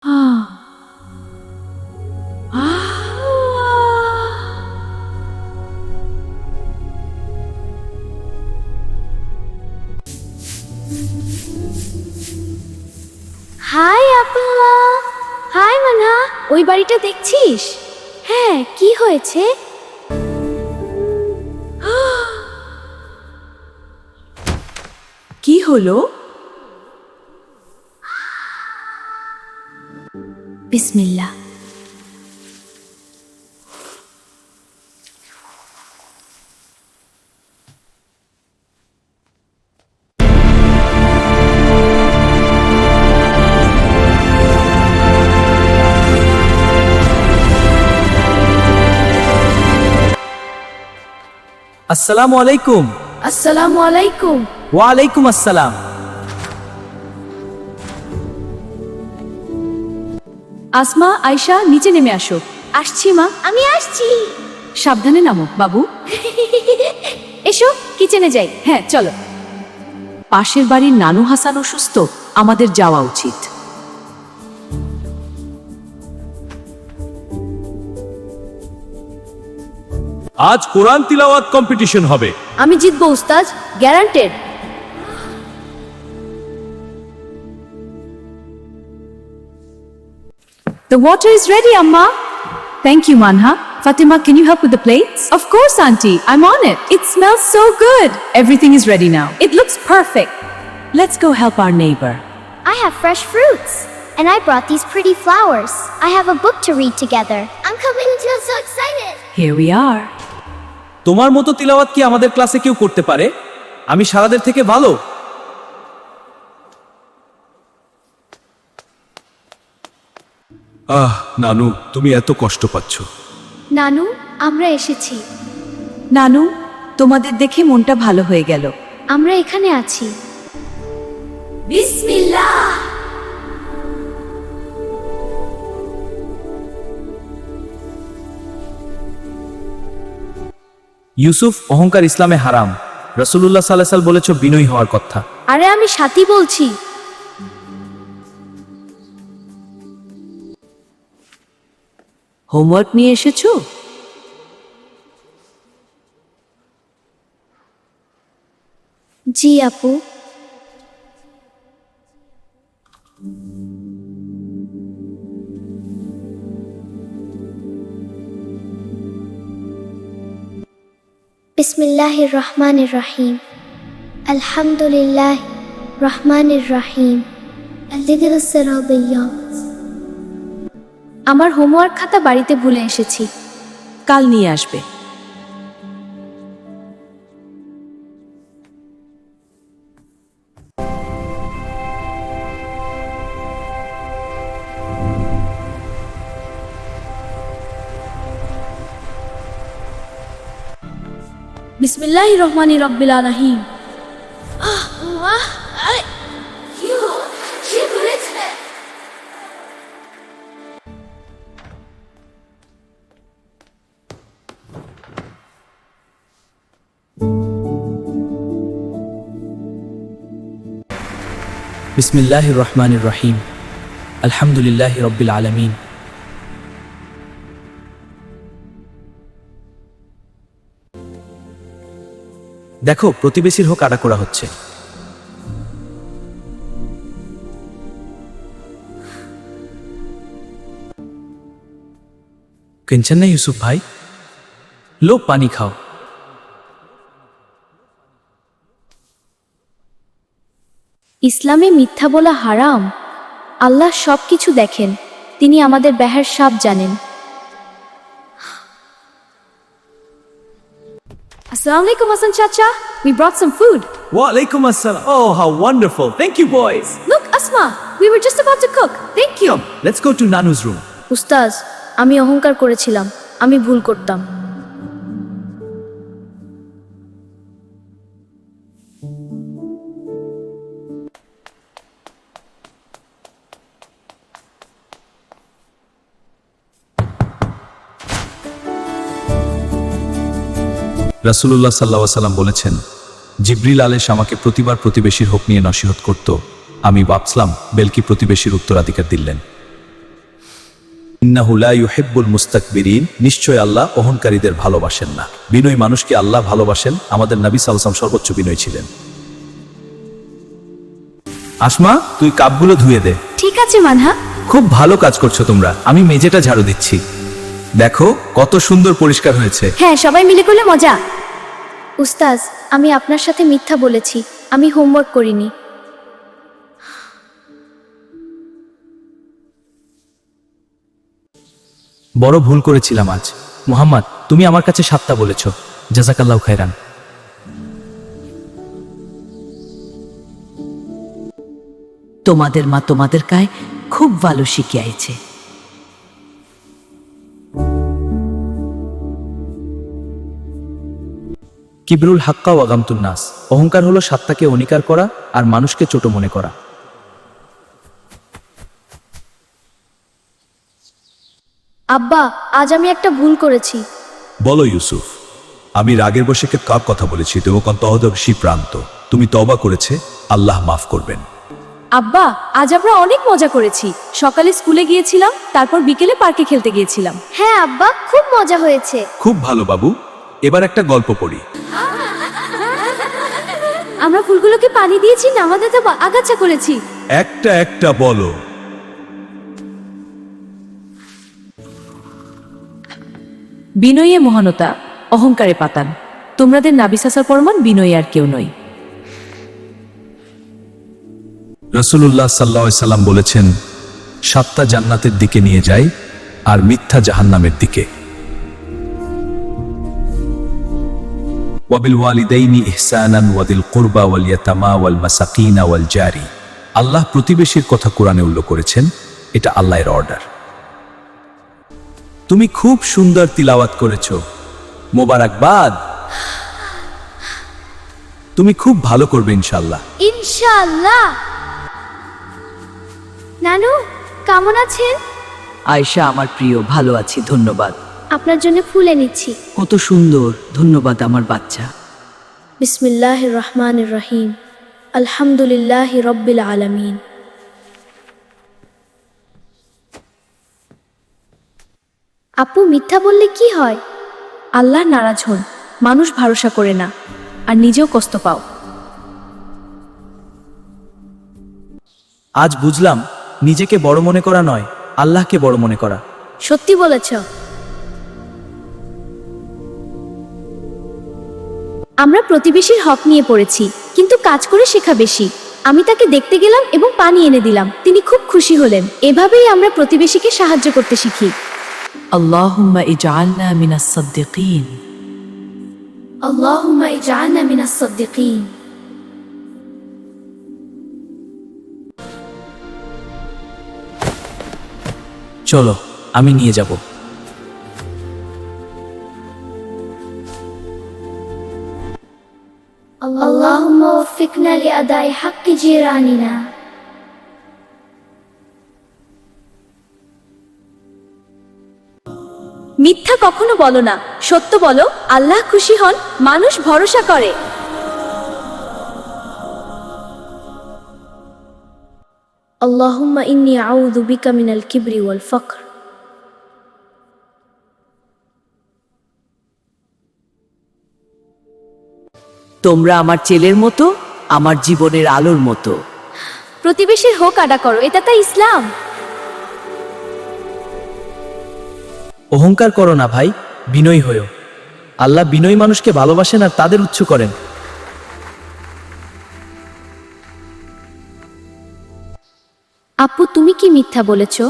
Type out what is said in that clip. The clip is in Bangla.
হাই আপা, হাই মানহা, ওই বাড়িটা দেখছিস? হ্যাঁ, কি হয়েছে? কি হলো? বিসমিল্লাহ। আসসালামু আলাইকুম। আসসালামু আলাইকুম। ওয়ালাইকুম আসসালাম। আসমা, আয়শা, নিচে নেমে আসো। আসছি মা, আমি আসছি। সাবধানে নামো বাবু। এসো কিচেনে যাই। হ্যাঁ চলো। পাশের বাড়ির নানু হাসান অসুস্থ, আমাদের যাওয়া উচিত। আজ কোরআন তিলাওয়াত কম্পিটিশন হবে। আমি জিতবো উস্তাদ, guaranteed. The water is ready, Amma. Thank you, Manha. Fatima, can you help with the plates? Of course, Auntie. I'm on it. It smells so good. Everything is ready now. It looks perfect. Let's go help our neighbor. I have fresh fruits, and I brought these pretty flowers. I have a book to read together. I'm coming too, so excited. Here we are. তোমার মতো তিলাওয়াত কি আমাদের ক্লাসে কেউ করতে পারে? আমি সারাদের থেকে ভালো। নানু, তুমি এত কষ্ট পাচ্ছ। নানু, আমরা এসেছি। নানু, তোমাদের দেখে মনটা ভালো হয়ে গেল। আমরা এখানে আছি। বিসমিল্লাহ। ইউসুফ, অহংকার ইসলামে হারাম। রাসূলুল্লাহ সাল্লাল্লাহু আলাইহি ওয়াসাল্লাম বলেছো বিনয়ী হওয়ার কথা। আরে আমি সাথী বলছি। হোমওয়ার্ক নিয়ে এসেছো? জি আপু। Bismillahir Rahmanir Rahim. Alhamdulillah Rahmanir Rahim. Alladhi siratal আমার হোমওয়ার্ক খাতা বাড়িতে ভুলে এসেছি। কাল নিয়ে আসবে। বিসমিল্লাহির রহমানির রব্বিল আলামিন। বিসমিল্লাহির রহমানির রহিম। আলহামদুলিল্লাহি রাব্বিল আলামিন। দেখো, প্রতিবেশীর হোক আড়া করা হচ্ছে। কিনছেন না ইউসুফ ভাই? লো, পানি খাও। ইসলামে মিথ্যা বলা হারাম। আল্লাহ সবকিছু দেখেন, তিনি আমাদের বেহার সব জানেন। Assalamu alaikum, Hasan Chacha. We brought some food. ওয়ালাইকুম আসসালাম। Oh, how wonderful. Thank you, boys. Look, Asma, we were just about to cook. Thank you. Come, let's go to Nanu's room. উস্তাজ, আমি অহংকার করেছিলাম, আমি ভুল করতাম। রাসূলুল্লাহ সাল্লাল্লাহু আলাইহি ওয়াসাল্লাম বলেছেন, জিবরিল আলাইহিস আমাকে প্রতিবার প্রতিবেশীর হক নিয়ে নসিহত করত। আমি ভাবছিলাম বেলকি প্রতিবেশীর উত্তরাধিকার দিলেন। ইন্নাহু লা ইউহিব্বুল মুস্তাকবিরিন, নিশ্চয় আল্লাহ অহংকারীদের ভালোবাসেন না। বিনয়ী মানুষকে আল্লাহ ভালোবাসেন। আমাদের নবী সাল্লাল্লাহু আলাইহি ওয়াসাল্লাম সর্বোচ্চ বিনয়ী ছিলেন। আসমা, তুই কাপগুলো ধুয়ে দে। ঠিক আছে মানহা। খুব ভালো কাজ করছো তোমরা। আমি মেঝেটা ঝাড়ু দিচ্ছি। দেখো কত সুন্দর পরিষ্কার হয়েছে। হ্যাঁ, সবাই মিলে করলে মজা। উস্তাজ, আমি আপনার সাথে মিথ্যা বলেছি। আমি হোমওয়ার্ক করিনি। বড় ভুল করেছিলাম আজ। মুহাম্মদ, তুমি আমার কাছে 7টা বলেছ। জাযাকাল্লাহু খাইরান। তোমাদের মা তোমাদের কায় খুব ভালো শিখিয়েছে। কিবরুল হাক্কা ওয়া গামতুন নাস, অহংকার হলো সত্তাকে অনিকার করা আর মানুষকে ছোট মনে করা। আব্বা, আজ আমি একটা ভুল করেছি। বলো ইউসুফ। আমি রাগের বশে কার কথা বলেছি? তুমি তহদবশী প্রান্ত। তুমি তওবা করেছে, আল্লাহ মাফ করবেন। আব্বা, আজ আমরা অনেক মজা করেছি। সকালে স্কুলে গিয়েছিলাম, তারপর বিকেলে পার্কে খেলতে গিয়েছিলাম। হ্যাঁ আব্বা, খুব মজা হয়েছে। খুব ভালো বাবু। এবার একটা গল্প পড়ি। আমরা ফুলগুলোকে পানি দিয়েছি না, আমাদের তো আগাছা করেছি। একটা একটা বলো। বিনয়ে মহানতা, অহংকারে পাতান। তোমাদের নাবি সাসার পরমান বিনয়ী আর কেউ নয়। রাসূলুল্লাহ সাল্লাল্লাহু আলাইহি সাল্লাম বলেছেন, 7টা জান্নাতের দিকে নিয়ে যায় আর মিথ্যা জাহান্নামের দিকে। ওয়াবিল ওয়ালিদাইনি ইহসানান ওয়াদিল কুরবা ওয়াল ইয়াতামা ওয়াল মাসাকিনা ওয়াল জারি। আল্লাহ প্রতিবেশীর কথা কোরআনে উল্লেখ করেছেন। এটা আল্লাহর অর্ডার। তুমি খুব সুন্দর তিলাওয়াত করেছো, মোবারকবাদ। তুমি খুব ভালো করবে ইনশাআল্লাহ। ইনশাআল্লাহ। নানু, কেমন আছেন? আয়েশা আমার প্রিয়, ভালো আছি, ধন্যবাদ। আপনার জন্য ফুল এনেছি। কত সুন্দর, ধন্যবাদ আমার বাচ্চা। বিসমিল্লাহির রহমানির রহিম। আলহামদুলিল্লাহি রাব্বিল আলামিন। আপু, মিথ্যা বললে কি হয়? আল্লাহ নারাজ হন, মানুষ ভরসা করে না, আর নিজেও কষ্ট পাও। আজ বুঝলাম, নিজেকে বড় মনে করা নয়, আল্লাহকে বড় মনে করা। সত্যি বলেছ। আমরা প্রতিবেশীর হক নিয়ে পড়েছি, কিন্তু কাজ করে শেখা বেশি। আমি তাকে দেখতে গেলাম এবং পানি এনে দিলাম, তিনি খুব খুশি হলেন। এভাবেই আমরা প্রতিবেশীকে সাহায্য করতে শিখি। আল্লাহুম্মা ইজআলনা মিনাস সাদ্দিকিন। আল্লাহুম্মা ইজআলনা মিনাস সাদ্দিকিন। চলো, আমি নিয়ে যাব। اللهم وفقنا لأداء حق جيراننا. মিথ্যা কখনো বলো না, সত্য বলো। আল্লাহ খুশি হন, মানুষ ভরসা করে। আল্লাহুম্মা ইন্নী আউযু বিকা মিনাল কিবরি ওয়াল ফকর। তোমরা আমার ছেলের মতো, আমার জীবনের আলোর মতো। প্রতিবেশীর হক আদা করো, এটা তো ইসলাম। অহংকার করো না ভাই, বিনয়ী হয়ো। আল্লাহ বিনয়ী মানুষকে ভালোবাসেন আর তাদের উচ্চ করেন। আপু, তুমি কি মিথ্যা বলেছো?